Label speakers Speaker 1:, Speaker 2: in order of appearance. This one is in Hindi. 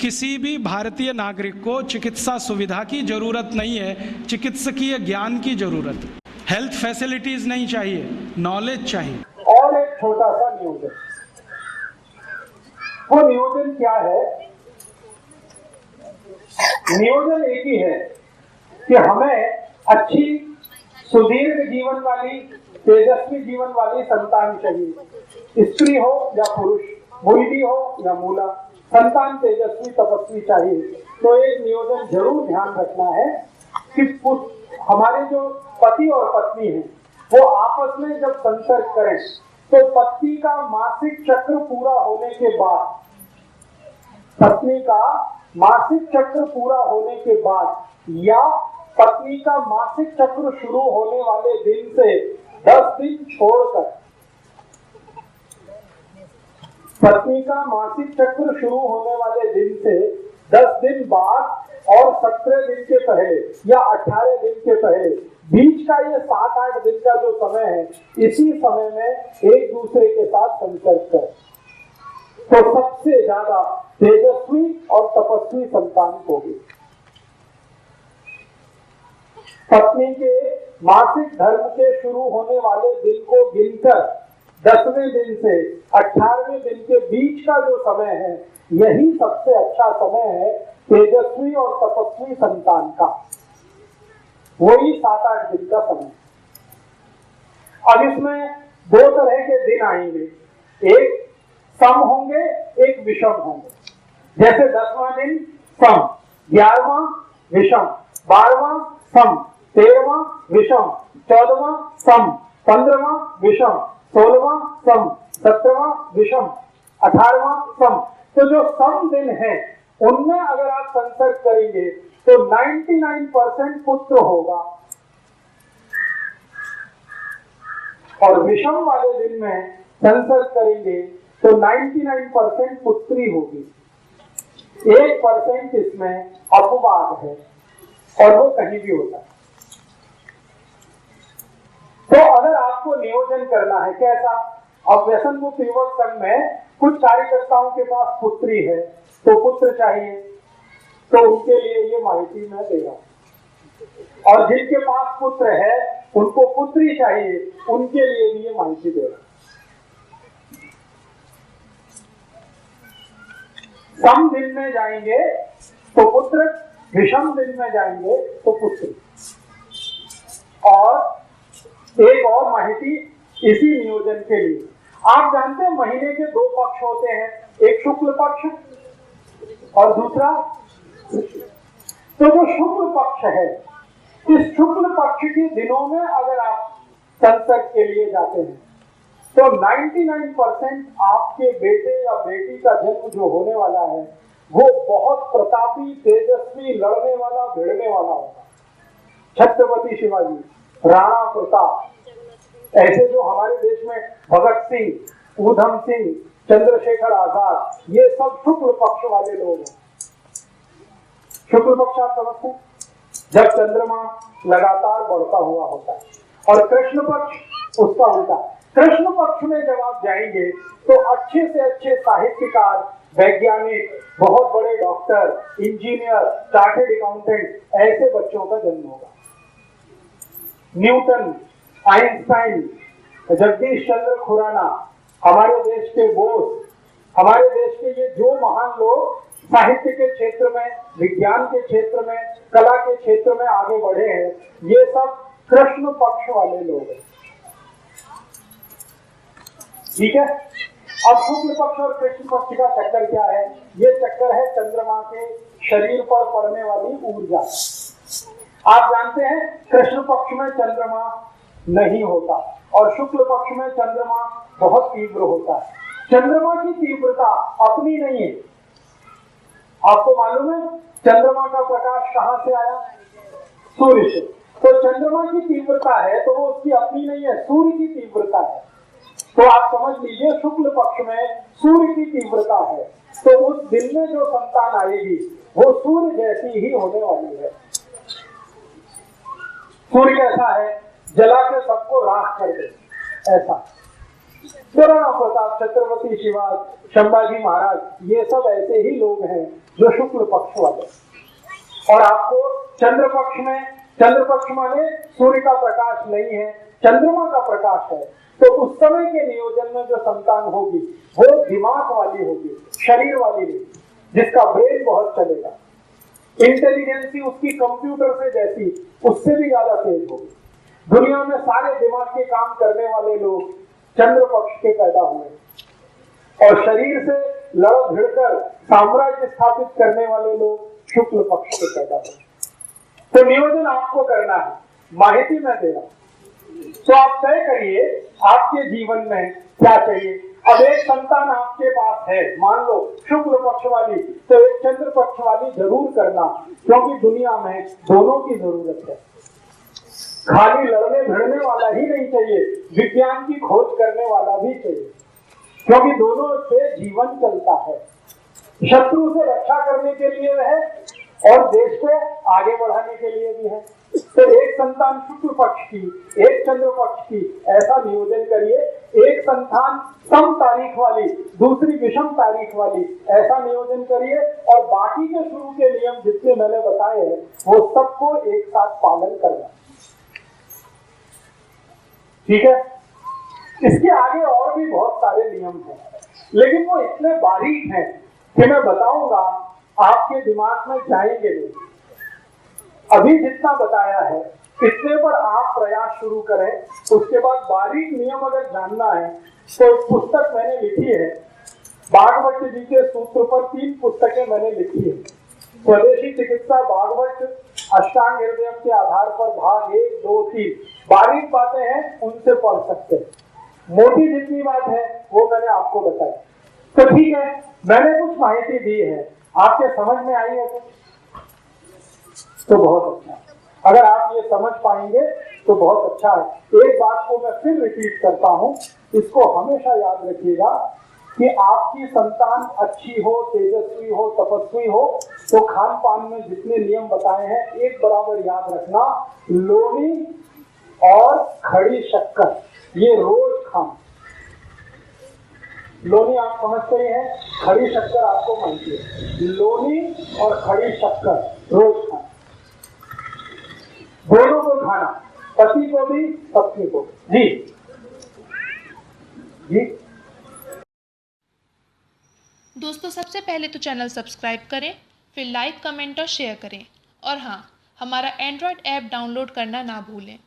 Speaker 1: किसी भी भारतीय नागरिक को चिकित्सा सुविधा की जरूरत नहीं है, चिकित्सकीय ज्ञान की जरूरत है। हेल्थ फैसिलिटीज नहीं चाहिए, नॉलेज चाहिए।
Speaker 2: और एक छोटा सा नियोजन, वो नियोजन क्या है? नियोजन एक ही है कि हमें अच्छी सुदीर्घ जीवन वाली, तेजस्वी जीवन वाली संतान चाहिए। स्त्री हो या पुरुष, मूली हो या मूला, संतान तेजस्वी तपस्वी चाहिए। तो एक नियोजन जरूर ध्यान रखना है कि हमारे जो पति और पत्नी हैं वो आपस में जब संसर्ग करें तो पत्नी का मासिक चक्र पूरा होने के बाद, पत्नी का मासिक चक्र पूरा होने के बाद या पत्नी का मासिक चक्र शुरू होने वाले दिन से 10 दिन छोड़कर, पत्नी का मासिक चक्र शुरू होने वाले दिन से 10 दिन बाद और 17 दिन के पहले या 18 दिन के पहले, बीच का ये 7-8 दिन का जो समय है, इसी समय में एक दूसरे के साथ संसर्ग करें तो सबसे ज्यादा तेजस्वी और तपस्वी संतान होगी। पत्नी के मासिक धर्म के शुरू होने वाले दिन को गिनकर 10वें दिन से 18वें दिन के बीच का जो समय है, यही सबसे अच्छा समय है तेजस्वी और तपस्वी संतान का। वही 7-8 दिन का समय। अब इसमें 2 तरह के दिन आएंगे, एक सम होंगे, एक विषम होंगे। जैसे 10वां दिन सम, 11वां विषम, 12वां सम, 13वां विषम, 14वां सम, 15वां विषम, 16वां सम, 17वां विषम, 18वां सम। तो जो सम दिन है उनमें अगर आप संसर्ग करेंगे तो 99% पुत्र होगा और विषम वाले दिन में संसर्ग करेंगे तो 99% पुत्री होगी। 1% इसमें अपवाद है और वो कहीं भी होता है। तो अगर आपको नियोजन करना है कैसा? अब व्यसन मुक्त युवक संघ में कुछ कार्यकर्ताओं के पास पुत्री है तो पुत्र चाहिए, तो उनके लिए ये माहिती मैं दे रहा हूं। और जिनके पास पुत्र है उनको पुत्री चाहिए, उनके लिए भी ये माहिती दे रहा हूं। सम दिन में जाएंगे तो पुत्र, विषम दिन में जाएंगे तो पुत्री। और एक और माहिती इसी नियोजन के लिए, आप जानते हैं महीने के 2 पक्ष होते हैं, एक शुक्ल पक्ष और दूसरा। तो जो शुक्ल पक्ष है, इस शुक्ल पक्ष के दिनों में अगर आप संसर्ग के लिए जाते हैं तो 99% आपके बेटे या बेटी का जन्म जो होने वाला है वो बहुत प्रतापी, तेजस्वी, लड़ने वाला, भिड़ने वाला होगा। छत्रपति शिवाजी, राणा प्रताप, ऐसे जो हमारे देश में भगत सिंह, ऊधम सिंह, चंद्रशेखर आजाद, ये सब शुक्ल पक्ष वाले लोग हैं। शुक्ल पक्ष आप समझते हैं, जब चंद्रमा लगातार बढ़ता हुआ होता है। और कृष्ण पक्ष उसका उल्टा। कृष्ण पक्ष में जब आप जाएंगे तो अच्छे से अच्छे साहित्यकार, वैज्ञानिक, बहुत बड़े डॉक्टर, इंजीनियर, चार्टेड अकाउंटेंट, ऐसे बच्चों का जन्म होगा। न्यूटन, आइंस्टाइन, जगदीश चंद्र खुराना, हमारे देश के बोस, हमारे देश के ये जो महान लोग साहित्य के क्षेत्र में, विज्ञान के क्षेत्र में, कला के क्षेत्र में आगे बढ़े हैं, ये सब कृष्ण पक्ष वाले लोग हैं। ठीक है। अब शुक्ल पक्ष और कृष्ण पक्ष का चक्कर क्या है? ये चक्कर है चंद्रमा के शरीर पर पड़ने वाली ऊर्जा। आप जानते हैं कृष्ण पक्ष में चंद्रमा नहीं होता और शुक्ल पक्ष में चंद्रमा बहुत तीव्र होता है। चंद्रमा की तीव्रता अपनी नहीं है। आपको मालूम है चंद्रमा का प्रकाश कहां से आया? सूर्य से। तो चंद्रमा की तीव्रता है तो वो उसकी अपनी नहीं है, सूर्य की तीव्रता है। तो आप समझ लीजिए शुक्ल पक्ष में सूर्य की तीव्रता है, तो उस दिन में जो संतान आएगी वो सूर्य जैसी ही होने वाली है। सूर्य कैसा है? जला के सबको राख कर दे, ऐसा। तो राणा प्रताप, छत्रपति शिवाजी, संभाजी महाराज, ये सब ऐसे ही लोग हैं जो शुक्ल पक्ष वाले, और आपको चंद्र पक्ष में, चंद्र पक्ष माने सूर्य का प्रकाश नहीं है, चंद्रमा का प्रकाश है, तो उस समय के नियोजन में जो संतान होगी वो दिमाग वाली होगी, शरीर वाली नहीं, जिसका ब्रेन बहुत चलेगा, इंटेलिजेंसी उसकी कंप्यूटर से जैसी उससे भी ज्यादा तेज होगी। दुनिया में सारे दिमाग के काम करने वाले लोग चंद्र पक्ष के पैदा हुए, और शरीर से लड़ भिड़कर साम्राज्य स्थापित करने वाले लोग शुक्ल पक्ष के पैदा हुए। तो नियोजन आपको करना है, माहिती मैं दे रहा हूं, तो आप तय करिए आपके जीवन में क्या चाहिए। अब एक संतान आपके पास है, मान लो शुक्ल पक्ष वाली, तो एक चंद्र पक्ष वाली जरूर करना, क्योंकि दुनिया में दोनों की जरूरत है। खाली लड़ने भिड़ने वाला ही नहीं चाहिए, विज्ञान की खोज करने वाला भी चाहिए, क्योंकि दोनों से जीवन चलता है। शत्रु से रक्षा करने के लिए है और देश को आगे बढ़ाने के लिए भी है। तो एक संतान शुक्ल पक्ष की, एक चंद्र पक्ष की, ऐसा नियोजन करिए। एक संतान सम तारीख वाली, दूसरी विषम तारीख वाली, ऐसा नियोजन करिए, और बाकी के शुरू के नियम जितने मैंने बताए हैं वो सबको एक साथ पालन करना, ठीक है। इसके आगे और भी बहुत सारे नियम हैं, लेकिन वो इतने बारीक हैं कि मैं बताऊंगा आपके दिमाग में जाएंगे नहीं। अभी जितना बताया है इतने पर आप प्रयास शुरू करें, उसके बाद बारीक नियम अगर जानना है तो एक पुस्तक मैंने लिखी है, भागवत जी के सूत्र पर 3 पुस्तकें मैंने लिखी है। स्वदेशी चिकित्सा भागवत अष्टांग हृदय के आधार पर भाग 1, 2, 3 बारीक बातें हैं, उनसे पढ़ सकते हैं। मोटी जितनी बात है वो मैंने आपको बताई। तो ठीक है, मैंने कुछ माहिती दी है, आपके समझ में आई है कुछ, तो बहुत अच्छा। अगर आप ये समझ पाएंगे तो बहुत अच्छा है। एक बात को मैं फिर रिपीट करता हूं, इसको हमेशा याद रखिएगा कि आपकी संतान अच्छी हो, तेजस्वी हो, तपस्वी हो, तो खान पान में जितने नियम बताए हैं एक बराबर याद रखना। लोनी और खड़ी शक्कर ये रोज खाना। लोनी आप समझते ही हैं, खड़ी शक्कर आपको मानती है। लोनी और खड़ी शक्कर रोज खाना, दोनों को खाना, पति को भी पत्नी को भी। जी
Speaker 3: दोस्तों, सबसे पहले तो चैनल सब्सक्राइब करें, फिर लाइक, कमेंट और शेयर करें, और हाँ, हमारा एंड्रॉयड ऐप डाउनलोड करना ना भूलें।